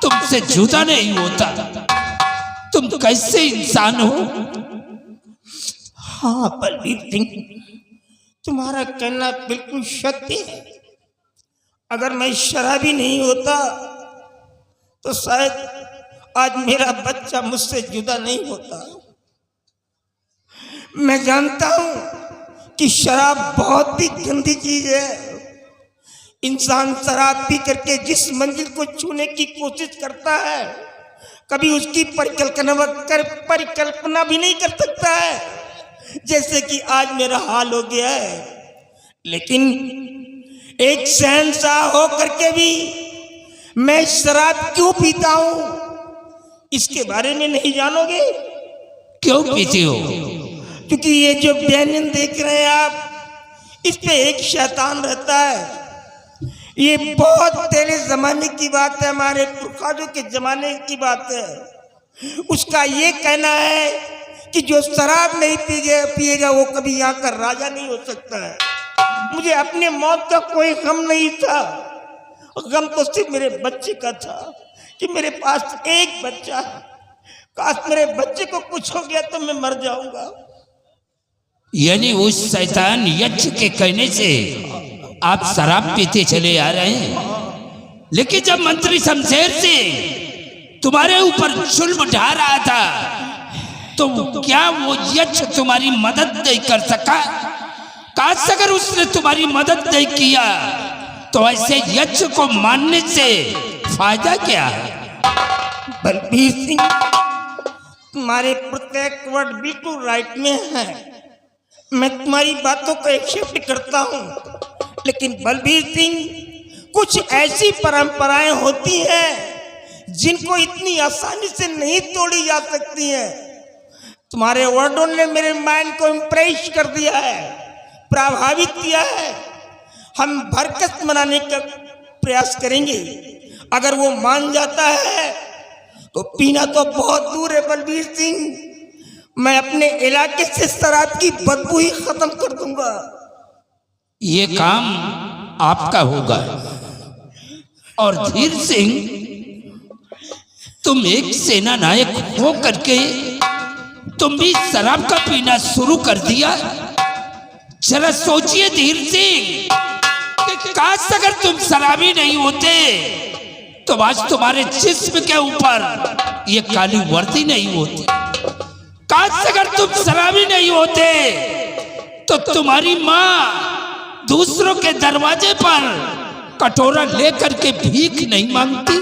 तुमसे जुदा नहीं होता। तुम कैसे इंसान हो? हाँ बलबीर सिंह, तुम्हारा कहना बिल्कुल सत्य है। अगर मैं शराबी नहीं होता तो शायद आज मेरा बच्चा मुझसे जुदा नहीं होता। मैं जानता हूं कि शराब बहुत ही गंदी चीज है। इंसान शराब पी करके जिस मंजिल को छूने की कोशिश करता है, कभी उसकी परिकल्पना भी नहीं कर सकता है, जैसे कि आज मेरा हाल हो गया है। लेकिन एक शहंशाह हो करके भी मैं शराब क्यों पीता हूं, इसके बारे में नहीं जानोगे? क्यों पीते हो? क्योंकि ये जो व्यंजन देख रहे हैं आप, इस पे एक शैतान रहता है। ये बहुत पहले जमाने की बात है, हमारे पुरखाजों के जमाने की बात है। उसका ये कहना है कि जो शराब नहीं पिएगा वो कभी यहाँ का राजा नहीं हो सकता है। मुझे अपने मौत का कोई गम नहीं था, गम तो सिर्फ मेरे बच्चे का था कि मेरे पास एक बच्चा है। काश मेरे बच्चे को कुछ हो गया तो मैं मर जाऊंगा। यानी उस शैतान यक्ष के कहने से आप शराब पीते चले आ रहे हैं। लेकिन जब मंत्री शमशेर सिंह तुम्हारे ऊपर जुल्म ढा रहा था तो क्या वो यक्ष तुम्हारी मदद नहीं कर सका? काश अगर उसने तुम्हारी मदद नहीं किया तो ऐसे यक्ष को मानने से फायदा क्या है? बलबीर सिंह, तुम्हारे प्रत्येक वर्ड बिल्कुल राइट में है। मैं तुम्हारी बातों को एक्सेप्ट करता हूँ। लेकिन बलबीर सिंह, कुछ ऐसी परंपराएं होती हैं जिनको इतनी आसानी से नहीं तोड़ी जा सकती हैं। तुम्हारे वर्डों ने मेरे माइंड को इम्प्रेस कर दिया है, प्रभावित किया है। हम बरकत मनाने का प्रयास करेंगे। अगर वो मान जाता है तो पीना तो बहुत दूर है बलबीर सिंह, मैं अपने इलाके से शराब की बदबू ही खत्म कर दूंगा। ये काम आपका होगा। और धीर सिंह, तुम एक सेना नायक हो करके तुम भी शराब का पीना शुरू कर दिया। जरा सोचिए धीर सिंह, काश अगर तुम शराबी नहीं होते तो आज तुम्हारे जिस्म के ऊपर ये काली वर्दी नहीं होती। काश अगर तुम शराबी नहीं होते तो तुम्हारी माँ दूसरों के दरवाजे पर कटोरा लेकर के भीख नहीं मांगती।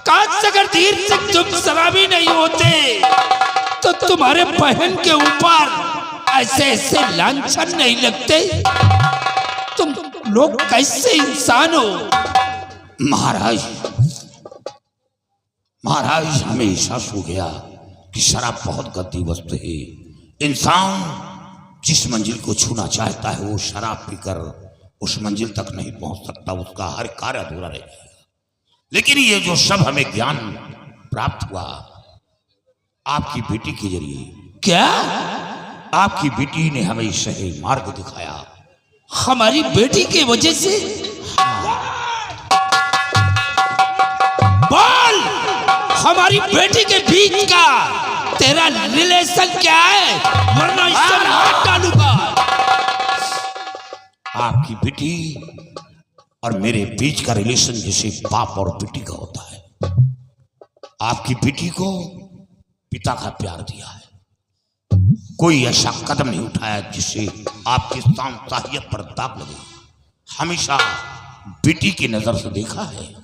काश अगर धीर सिंह तुम शराबी नहीं होते तो तुम्हारे बहन के ऊपर ऐसे ऐसे लांछन नहीं लगते। तुम लोग कैसे इंसान हो? महाराज, हमें एहसास हो गया कि शराब बहुत गंदी वस्तु है। इंसान जिस मंजिल को छूना चाहता है वो शराब पीकर उस मंजिल तक नहीं पहुंच सकता, उसका हर कार्य अधूरा रह जाएगा। लेकिन ये जो सब हमें ज्ञान प्राप्त हुआ आपकी बेटी के जरिए। क्या? आपकी बेटी ने हमें सही मार्ग दिखाया। हमारी बेटी की वजह से? बोल, हमारी बेटी के बीच का तेरा रिलेशन क्या है, वरना इससे मार डालूंगा। आपकी बेटी और मेरे बीच का रिलेशन जैसे बाप और बेटी का होता है। आपकी बेटी को पिता का प्यार दिया है, कोई ऐसा कदम नहीं उठाया जिससे आपकी साहियत पर दाग लगे। हमेशा बेटी की नजर से देखा है।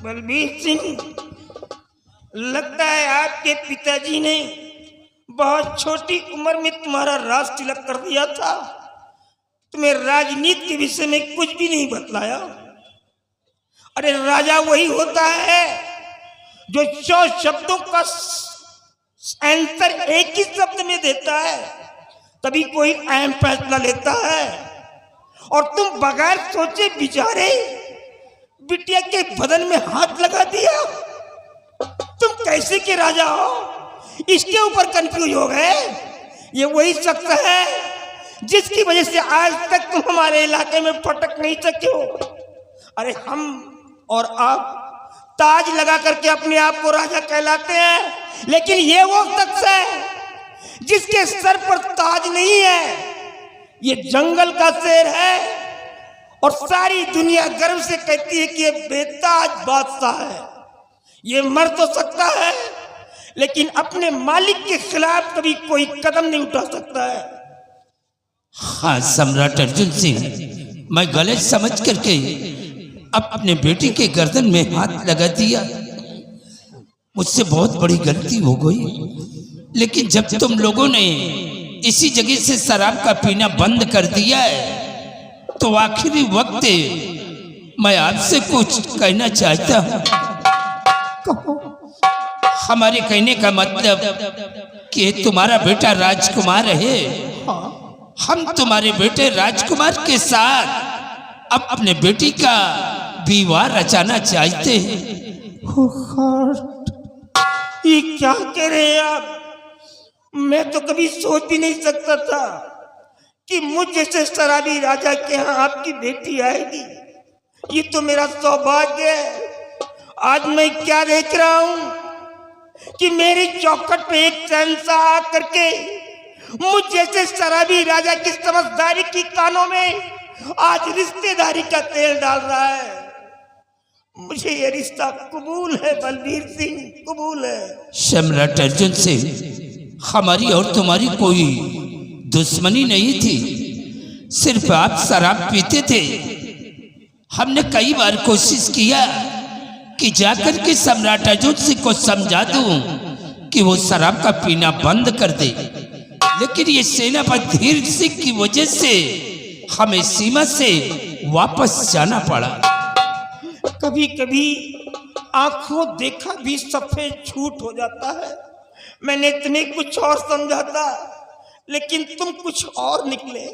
बलबीर सिंह, लगता है आपके पिताजी ने बहुत छोटी उम्र में तुम्हारा राज तिलक कर दिया था। तुम्हें राजनीति के विषय में कुछ भी नहीं बतलाया। अरे राजा वही होता है जो 100 शब्दों का आंसर एक ही शब्द में देता है, तभी कोई अहम फैसला लेता है। और तुम बगैर सोचे विचारे बिटिया के बदन में हाथ लगा दिया। तुम कैसे के राजा हो, इसके ऊपर कंफ्यूज हो गए। ये वही शख्स है जिसकी वजह से आज तक तुम हमारे इलाके में फटक नहीं सके हो। अरे हम और आप ताज लगा करके अपने आप को राजा कहलाते हैं, लेकिन ये वो शख्स है जिसके सर पर ताज नहीं है। ये जंगल का शेर है और सारी दुनिया गर्व से कहती है कि ये बेताज बादशाह है। ये मर तो सकता है लेकिन अपने मालिक के खिलाफ कभी कोई कदम नहीं उठा सकता है। हाँ सम्राट अर्जुन सिंह, मैं गलत समझ करके अपने बेटी के गर्दन में हाथ लगा दिया। मुझसे बहुत बड़ी गलती हो गई, लेकिन जब तुम लोगों ने इसी जगह से शराब का पीना बंद कर दिया है तो आखिरी वक्त मैं आपसे कुछ कहना चाहता हूँ। हमारे कहने का मतलब कि तुम्हारा बेटा राजकुमार है। हम तुम्हारे बेटे राजकुमार के साथ अब अपने बेटी का विवाह रचाना चाहते हैं। ये क्या कह रहे हैं आप? मैं तो कभी सोच भी नहीं सकता था कि मुझ जैसे शराबी राजा के यहाँ आपकी बेटी आएगी। ये तो मेरा सौभाग्य है। आज मैं क्या देख रहा हूँ कि मेरी चौखट पे एक शहंशाह आकर के मुझ जैसे शराबी राजा की समझदारी की कानों में आज रिश्तेदारी का तेल डाल रहा है। मुझे ये रिश्ता कबूल है बलबीर सिंह, कबूल है। सम्राट अर्जुन सिंह, हमारी और तुम्हारी कोई दुश्मनी नहीं थी, सिर्फ आप शराब पीते थे। हमने कई बार कोशिश किया कि जाकर के सम्राट अर्जुन सिंह को समझा दूं कि वो शराब का पीना बंद कर दे, लेकिन ये सेनापति धीर सिंह की वजह से हमें सीमा से वापस जाना पड़ा। कभी कभी आंखों देखा भी सफेद झूठ हो जाता है। मैंने तुम्हें कुछ और समझा था लेकिन तुम कुछ और निकले।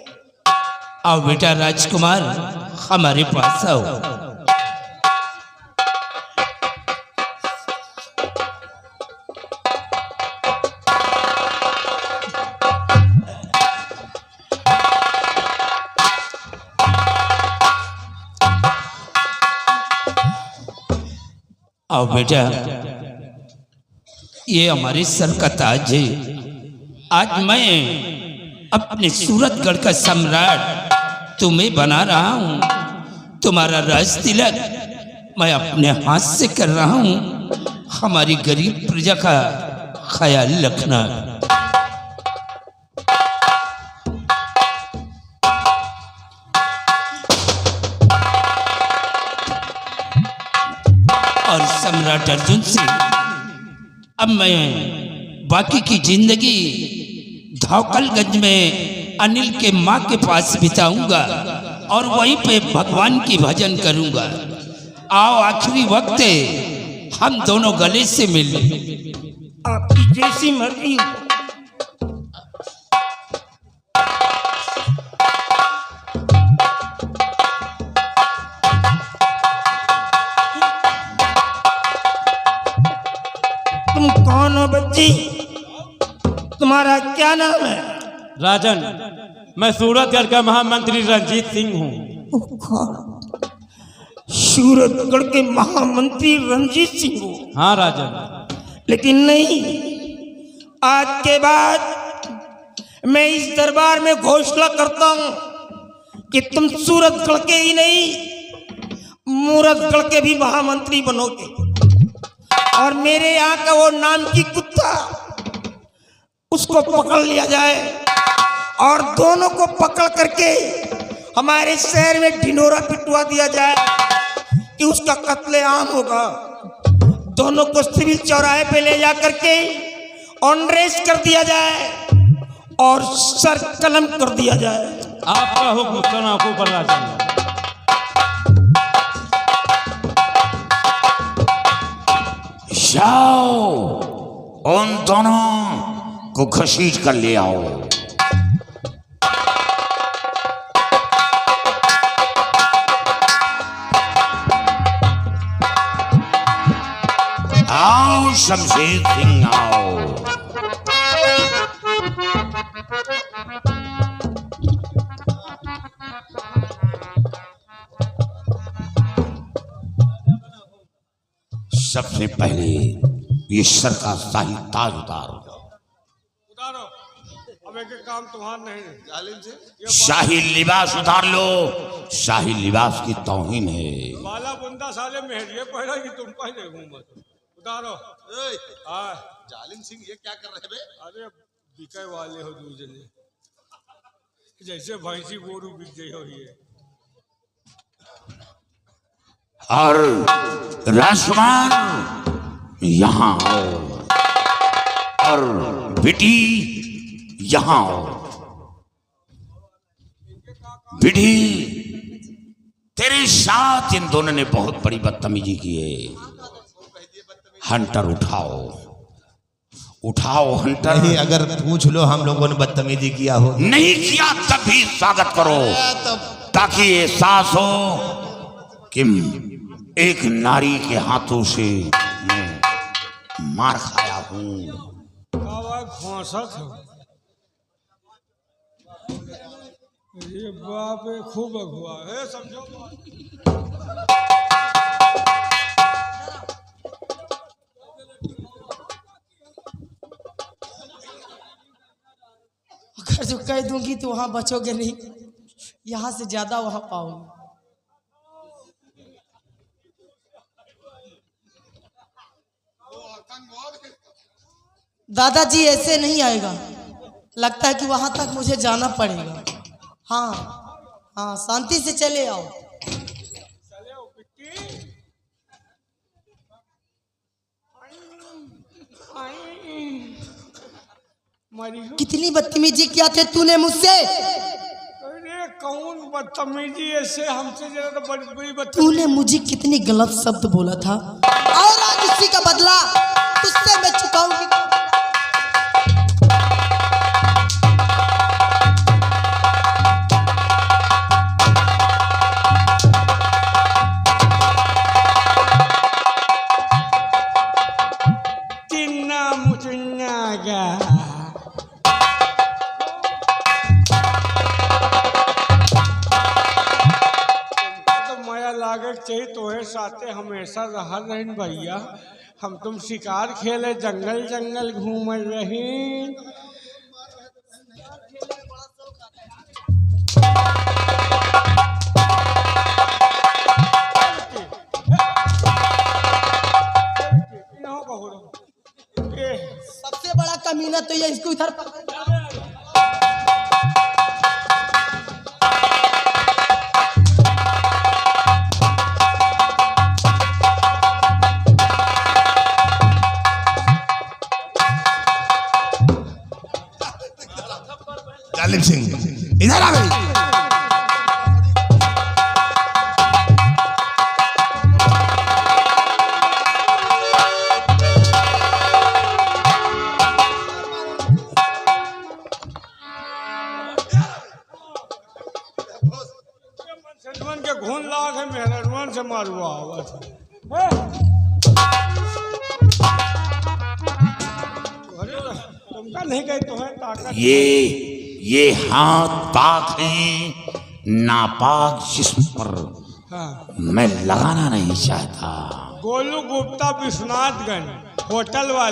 आओ बेटा राजकुमार, हमारे पास आओ। आओ बेटा, ये हमारे सर का ताज है। आज मैं अपने सूरतगढ़ का सम्राट तुम्हें बना रहा हूँ। तुम्हारा राज तिलक मैं अपने हाथ से कर रहा हूँ। हमारी गरीब प्रजा का ख्याल रखना। और सम्राट अर्जुन सिंह, अब मैं बाकी की जिंदगी धौकलगंज में अनिल के माँ के पास बिताऊंगा और वहीं पे भगवान की भजन करूंगा। आओ आखिरी वक्त है, हम दोनों गले से मिल। आपकी जैसी मर्जी। तुम कौन हो बच्ची? तुम्हारा क्या नाम है? राजन, मैं सूरतगढ़ का महामंत्री रंजीत सिंह हूँ। सूरतगढ़ के महामंत्री रंजीत सिंह हो? हाँ राजन। लेकिन नहीं, आज के बाद मैं इस दरबार में घोषणा करता हूँ कि तुम सूरतगढ़ के ही नहीं, मूरतगढ़ के भी महामंत्री बनोगे। और मेरे यहाँ का वो नाम की कुत्ता, उसको पकड़ लिया जाए और दोनों को पकड़ करके हमारे शहर में ढिंढोरा पिटवा दिया जाए कि उसका कत्लेआम होगा। दोनों को सिविल चौराहे पे ले जा करके ऑनरेस कर दिया जाए और सर कलम कर दिया जाए। आपका हुक्म सुना ऊपर राजन। जाओ, उन दोनों को घसीट कर ले आओ। आओ शमशेर सिंह, आओ। सबसे पहले ये सर का शाही ताज उतारो। उतारो। अब एक काम तुम्हारा नहीं है। जालिम से शाही लिबास उतार लो। शाही लिबास की तौहीन है। बाला बुंदा साले मेहरिए पहना कि तुम पहले घूमत। उतारो। हाँ जालिम सिंह ये क्या कर रहे बे? अरे बिके वाले हो दूसरे जैसे भैंसी गोरू बिक गई हो ये। और राजकुमार यहाँ आओ और बेटी यहाँ आओ। बेटी तेरे साथ इन दोनों ने बहुत बड़ी बदतमीजी की है। हंटर उठाओ, उठाओ हंटर। नहीं, अगर पूछ लो हम लोगों ने बदतमीजी किया हो। नहीं किया तब भी स्वागत करो, ताकि एहसास हो कि एक नारी के हाथों से मैं मार खाया हूं। खोसत हो ये बाप रे, खूब अगुआ है समझो। अगर जो कह दूंगी तो वहां बचोगे नहीं, यहाँ से ज्यादा वहां पाओगे। दादाजी ऐसे नहीं आएगा, लगता है कि वहां तक मुझे जाना पड़ेगा। हाँ हाँ, शांति से चले आओ। कितनी बदतमीजी किया थे तूने मुझसे। अरे कौन बदतमीजी ऐसे हमसे जरा तो बड़ी बड़ी बदतमीजी। तूने मुझे कितनी गलत शब्द बोला था और आज उसी का बदला तुझसे मैं चुकाऊंगी। तिन्ना मुचुन्ना गा लागत चाहिए तो है साथे हमेशा रहा रहन भैया। हम तुम शिकार खेले, जंगल जंगल घूम रही। सबसे बड़ा कमीना तो ये, इसको इधर पकड़। जालिम सिंह इधर आ गई। के घून लाग है मेहरबान से मारुआ आवाज तुमका नहीं गई तो है ताकत। ये हाथ पाक है, नापाक जिस्म पर हाँ। मैं लगाना नहीं चाहता। गोलू गुप्ता विश्वनाथगंज होटल वाले।